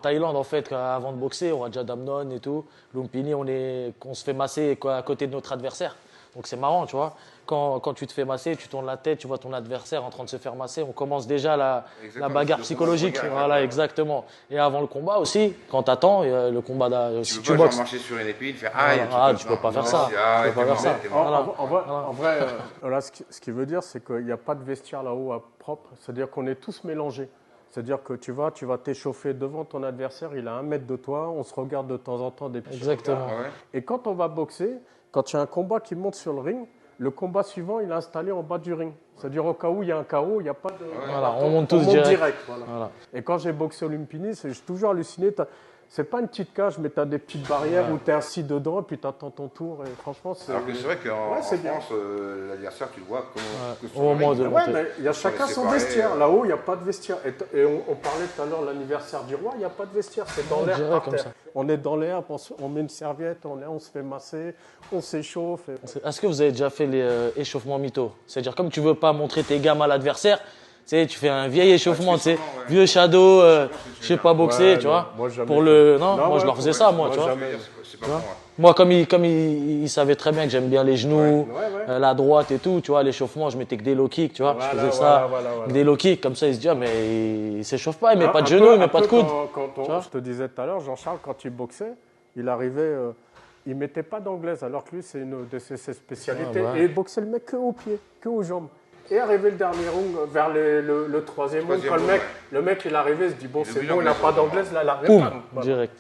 Thaïlande, en fait, avant de boxer, on Raja Damnon et tout, Lumpini, on se fait masser à côté de notre adversaire. Donc c'est marrant, tu vois. Quand tu te fais masser, tu tournes la tête, tu vois ton adversaire en train de se faire masser. On commence déjà la bagarre psychologique. Voilà, exactement. Et avant le combat aussi, quand tu attends, le combat, Tu si peux tu pas boxes. genre marcher sur une épine, faire Tu peux pas faire ça. Ah, Tu peux pas faire ça. En vrai, voilà, ce qu'il veut dire, c'est qu'il n'y a pas de vestiaire là-haut propre. C'est-à-dire qu'on est tous mélangés. C'est-à-dire que tu vas t'échauffer devant ton adversaire, il a 1 mètre de toi, on se regarde de temps en temps des petits Exactement. regards. Et quand on va boxer, quand il y a un combat qui monte sur le ring, le combat suivant, il est installé en bas du ring. C'est-à-dire au cas où il y a un KO, il n'y a pas de... Voilà, on monte tous direct. Voilà. Et quand j'ai boxé au Lumpini, j'ai toujours halluciné. C'est pas une petite cage, mais tu as des petites barrières où tu es assis dedans et puis tu attends ton tour. Et franchement, c'est... Alors que c'est vrai qu'en France, l'adversaire, tu le vois comment... Au moment de monter. Mais il y a chacun son vestiaire. Là-haut, il n'y a pas de vestiaire. Et on parlait tout à l'heure de l'anniversaire du roi, il n'y a pas de vestiaire. C'est dans l'air par terre. On est dans l'air, on met une serviette, on se fait masser, on s'échauffe. Est-ce que vous avez déjà fait les échauffements mythos? C'est-à-dire, comme tu veux pas montrer tes gammes à l'adversaire, tu sais, tu fais un vieil échauffement, tu sais, vieux shadow, je sais pas boxer, tu vois. Moi, jamais. Pour le, moi je leur faisais ça, moi, tu vois. C'est pas pour moi. Moi, comme il savait très bien que j'aime bien les genoux, la droite et tout, tu vois, l'échauffement, je mettais que des low kicks, tu vois. Je faisais ça, des low kicks, comme ça, il se dit, ah, mais il s'échauffe pas, il met pas de genoux, il met pas de coude. Je te disais tout à l'heure, Jean-Charles, quand il boxait, il arrivait, il mettait pas d'anglaise, alors que lui, c'est une de ses spécialités. Et il boxait le mec que aux pieds, que aux jambes. Et arrivé le dernier round, vers le troisième round, quand le mec il arrivait, il se dit, bon, c'est bon, il n'a pas d'anglaise, là, il arrive. Boum, direct.